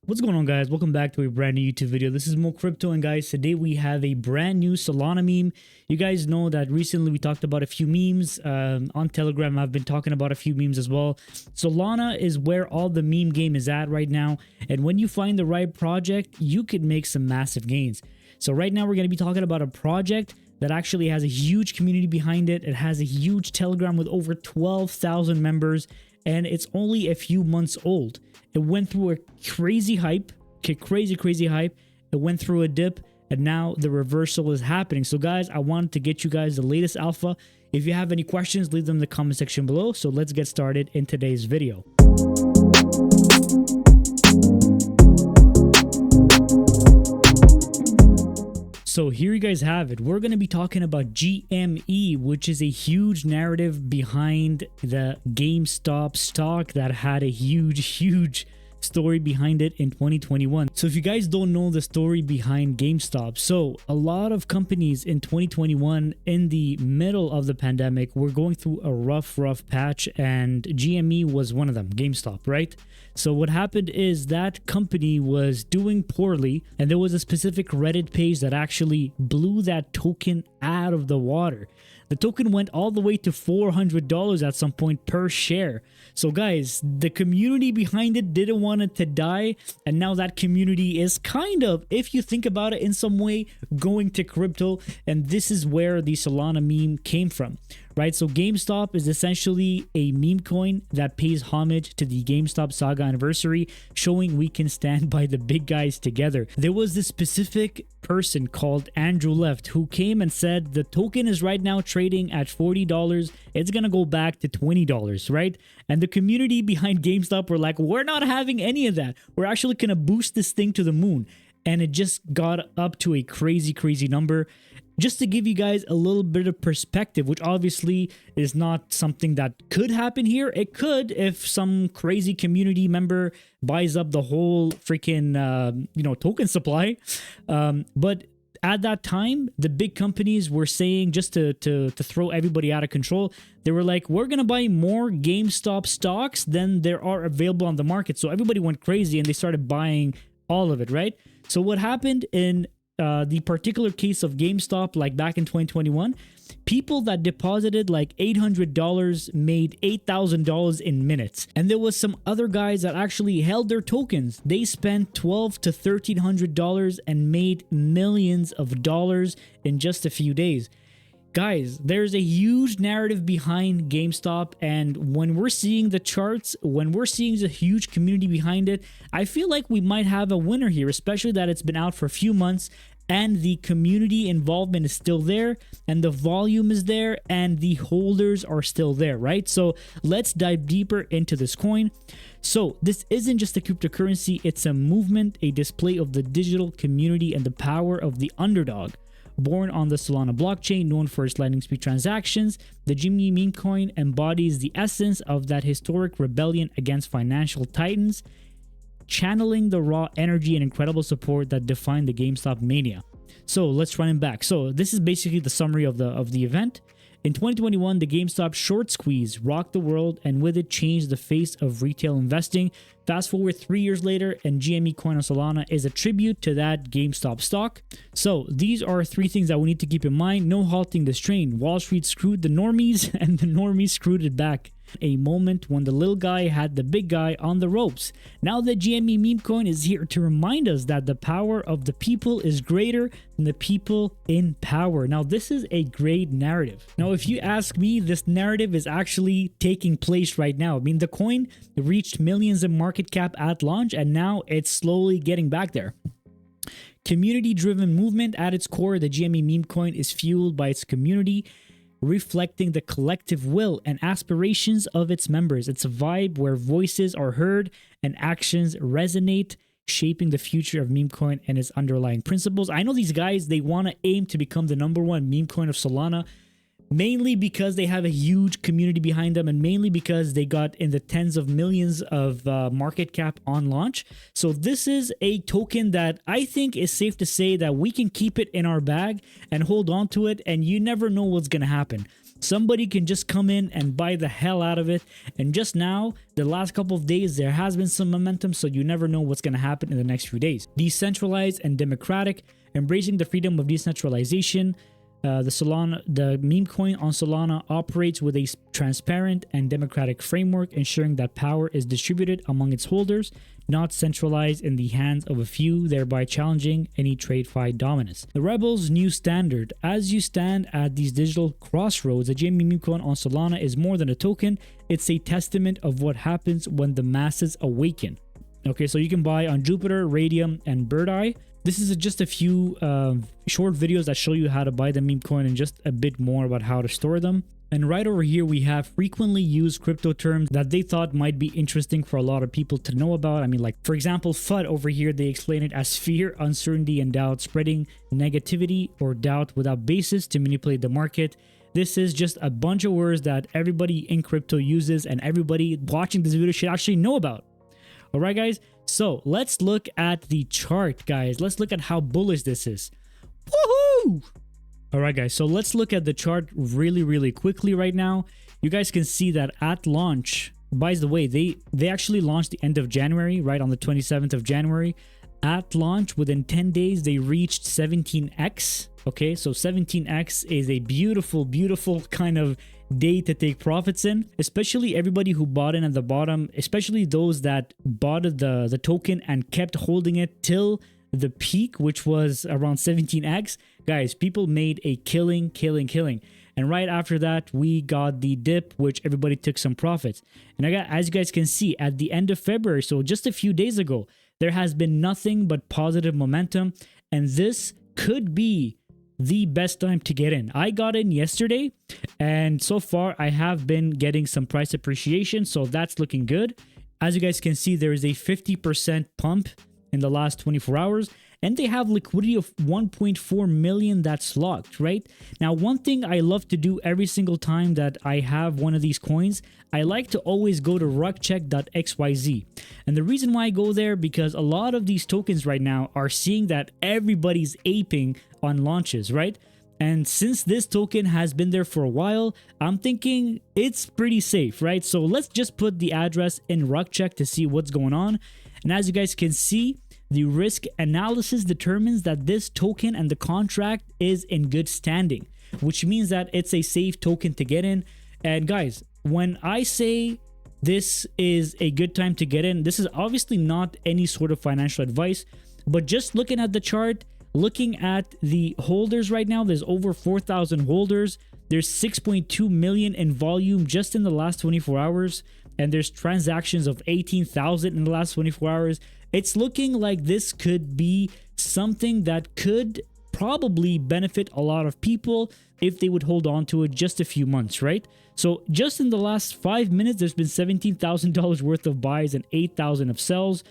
What's going on, guys? Welcome back to a brand new YouTube video. This is Mo Crypto, and guys, today we have a brand new Solana meme. You guys know that recently we talked about a few memes on Telegram. I've been talking about a few memes as well. Solana is where all the meme game is at right now, and when you find the right project, you could make some massive gains. So right now we're going to be talking about a project that actually has a huge community behind it. It has a huge Telegram with over 12,000 members, and it's only a few months old. It went through a crazy hype, crazy hype. It went through a dip, and now the reversal is happening. So guys, I wanted to get you guys the latest alpha. If you have any questions, leave them in the comment section below. So let's get started in today's video. So here you guys have it. We're going to be talking about GME, which is a huge narrative behind the GameStop stock that had a huge story behind it in 2021. So if you guys don't know the story behind GameStop, so a lot of companies in 2021, in the middle of the pandemic, were going through a rough patch, and GME was one of them, GameStop, right? So what happened is that company was doing poorly, and there was a specific Reddit page that actually blew that token out of the water. The token went all the way to $400 at some point per share. So guys, the community behind it didn't want it to die, and now that community is kind of, if you think about it in some way, going to crypto, and this is where the Solana meme came from. Right, so GameStop is essentially a meme coin that pays homage to the GameStop saga anniversary, showing we can stand by the big guys together. There was this specific person called Andrew Left who came and said the token is right now trading at $40. It's gonna go back to $20, right? And the community behind GameStop were like, we're not having any of that. We're actually gonna boost this thing to the moon. And it just got up to a crazy number. Just to give you guys a little bit of perspective, which obviously is not something that could happen here. It could if some crazy community member buys up the whole freaking token supply. But at that time, the big companies were saying, just to throw everybody out of control, they were like, we're gonna buy more GameStop stocks than there are available on the market. So everybody went crazy and they started buying all of it, right? So what happened in the particular case of GameStop, like back in 2021, people that deposited like $800 made $8,000 in minutes. And there was some other guys that actually held their tokens. They spent $1,200 to $1,300 and made millions of dollars in just a few days. Guys, there's a huge narrative behind GameStop, and when we're seeing the charts, when we're seeing the huge community behind it, I feel like we might have a winner here, especially that it's been out for a few months and the community involvement is still there and the volume is there and the holders are still there, right? So let's dive deeper into this coin. So this isn't just a cryptocurrency, it's a movement, a display of the digital community and the power of the underdog. Born on the Solana blockchain, known for its lightning speed transactions, the GME meme coin embodies the essence of that historic rebellion against financial titans, channeling the raw energy and incredible support that defined the GameStop mania. So let's run it back. So this is basically the summary of the event. In 2021, the GameStop short squeeze rocked the world, and with it changed the face of retail investing. Fast forward 3 years later, and GME coin on Solana is a tribute to that GameStop stock. So these are three things that we need to keep in mind. No halting this train. Wall Street screwed the normies, and the normies screwed it back. A moment when the little guy had the big guy on the ropes. Now the GME meme coin is here to remind us that the power of the people is greater than the people in power. Now this is a great narrative. Now if you ask me, this narrative is actually taking place right now. I mean, the coin reached millions in market cap at launch, and now it's slowly getting back there. Community-driven movement at its core, the GME meme coin is fueled by its community, reflecting the collective will and aspirations of its members. It's a vibe where voices are heard and actions resonate, shaping the future of meme coin and its underlying principles. I know these guys, they want to aim to become the #1 meme coin of Solana, mainly because they have a huge community behind them, and mainly because they got in the tens of millions of market cap on launch. So this is a token that I think is safe to say that we can keep it in our bag and hold on to it, and you never know what's going to happen. somebody can just come in and buy the hell out of it. And just now, the last couple of days, there has been some momentum, so you never know what's going to happen in the next few days. Decentralized and democratic, embracing the freedom of decentralization. The meme coin on Solana operates with a transparent and democratic framework, ensuring that power is distributed among its holders, not centralized in the hands of a few, thereby challenging any TradeFi dominance. The Rebel's new standard. As you stand at these digital crossroads, the GME meme coin on Solana is more than a token. It's a testament of what happens when the masses awaken. Okay, so you can buy on Jupiter, Radium, and Bird Eye. This is just a few short videos that show you how to buy the meme coin and just a bit more about how to store them. And right over here, we have frequently used crypto terms that they thought might be interesting for a lot of people to know about. I mean, like, for example, FUD over here, they explain it as fear, uncertainty, and doubt, spreading negativity or doubt without basis to manipulate the market. This is just a bunch of words that everybody in crypto uses and everybody watching this video should actually know about. All right, guys. So let's look at the chart, guys. Let's look at how bullish this is. Woohoo! All right, guys. So let's look at the chart really quickly right now. You guys can see that at launch, by the way, they actually launched the end of January, right on the 27th of January. At launch, within 10 days, they reached 17x. Okay, so 17x is a beautiful kind of day to take profits in, especially everybody who bought in at the bottom, especially those that bought the token and kept holding it till the peak, which was around 17x. Guys, people made a killing. And right after that, we got the dip, which everybody took some profits. And as you guys can see, at the end of February, so just a few days ago, there has been nothing but positive momentum, and this could be the best time to get in. I got in yesterday, and so far I have been getting some price appreciation, so that's looking good. As you guys can see, there is a 50% pump in the last 24 hours, and they have liquidity of 1.4 million that's locked, right? Now, one thing I love to do every single time that I have one of these coins, I like to always go to ruckcheck.xyz. And the reason why I go there, because a lot of these tokens right now are seeing that everybody's aping on launches, right? And since this token has been there for a while, I'm thinking it's pretty safe, right? So let's just put the address in ruckcheck to see what's going on. And as you guys can see, the risk analysis determines that this token and the contract is in good standing, which means that it's a safe token to get in. And guys, when I say this is a good time to get in, this is obviously not any sort of financial advice, but just looking at the chart, looking at the holders right now, there's over 4,000 holders. There's 6.2 million in volume just in the last 24 hours. And there's transactions of 18,000 in the last 24 hours. It's looking like this could be something that could probably benefit a lot of people if they would hold on to it just a few months, right? So just in the last 5 minutes, there's been $17,000 worth of buys and 8,000 of sells.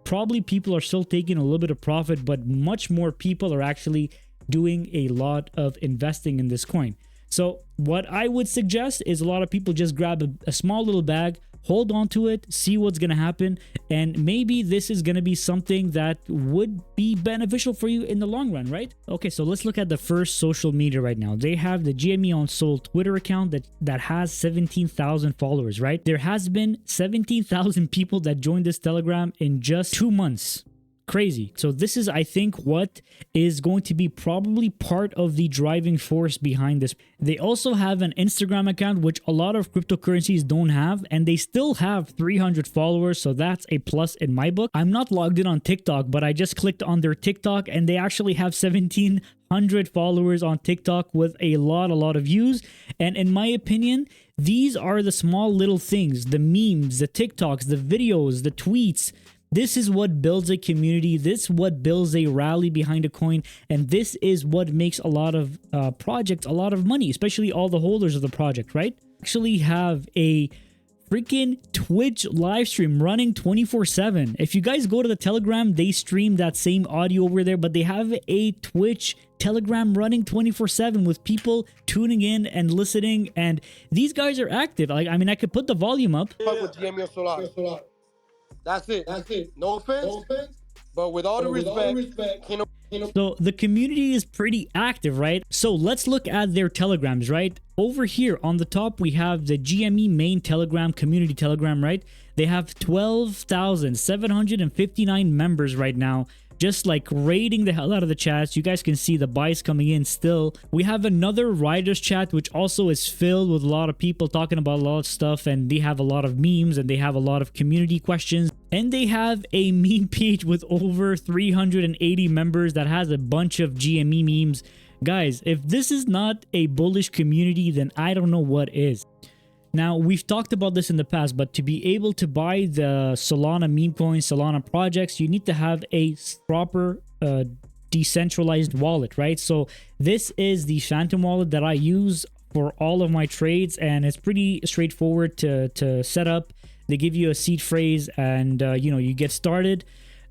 Probably people are still taking a little bit of profit, but much more people are actually doing a lot of investing in this coin. So what I would suggest is a lot of people just grab a small little bag, hold on to it, see what's going to happen, and maybe this is going to be something that would be beneficial for you in the long run, right? Okay, so let's look at the first social media right now. They have the GME on Sol Twitter account that has 17,000 followers, right? There has been 17,000 people that joined this Telegram in just 2 months. Crazy. So this is, I think, what is going to be probably part of the driving force behind this. They also have an Instagram account, which a lot of cryptocurrencies don't have, and they still have 300 followers, so that's a plus in my book. I'm not logged in on TikTok, but I just clicked on their TikTok, and they actually have 1,700 followers on TikTok with a lot of views. And in my opinion, these are the small little things, the memes, the TikToks, the videos, the tweets. This is what builds a community. This is what builds a rally behind a coin. And this is what makes a lot of projects a lot of money, especially all the holders of the project, right? Actually have a freaking Twitch live stream running 24/7. If you guys go to the Telegram, they stream that same audio over there, but they have a Twitch Telegram running 24/7 with people tuning in and listening. And these guys are active. Like, I mean, I could put the volume up. That's it. No offense. But with all the respect, So the community is pretty active, right? So let's look at their telegrams, right? Over here on the top, we have the GME main telegram, community telegram, right? They have 12,759 members right now, just like raiding the hell out of the chats. You guys can see the buys coming in still. We have another writers chat, which also is filled with a lot of people talking about a lot of stuff, and they have a lot of memes and they have a lot of community questions. And they have a meme page with over 380 members that has a bunch of GME memes. Guys, if this is not a bullish community, then I don't know what is. Now, we've talked about this in the past, but to be able to buy the Solana meme coins, Solana projects, you need to have a proper decentralized wallet, right? So this is the Phantom wallet that I use for all of my trades, and it's pretty straightforward to set up. They give you a seed phrase, and you get started.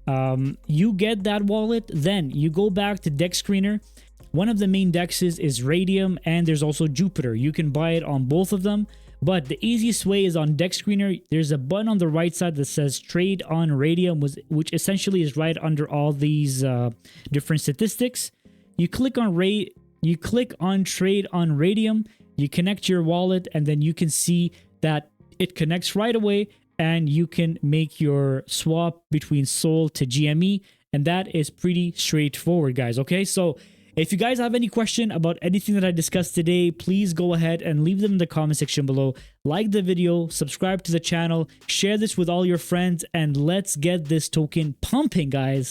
You get that wallet, then you go back to Dex Screener. One of the main dexes is Radium, and there's also Jupiter. You can buy it on both of them. But the easiest way is on Dex Screener. There's a button on the right side that says Trade on Radium, which essentially is right under all these different statistics. You click on Trade on Radium. You connect your wallet, and then you can see that it connects right away, and you can make your swap between Sol to GME, and that is pretty straightforward, guys. Okay, so if you guys have any question about anything that I discussed today, please go ahead and leave them in the comment section below. Like the video, subscribe to the channel, share this with all your friends, and let's get this token pumping, guys.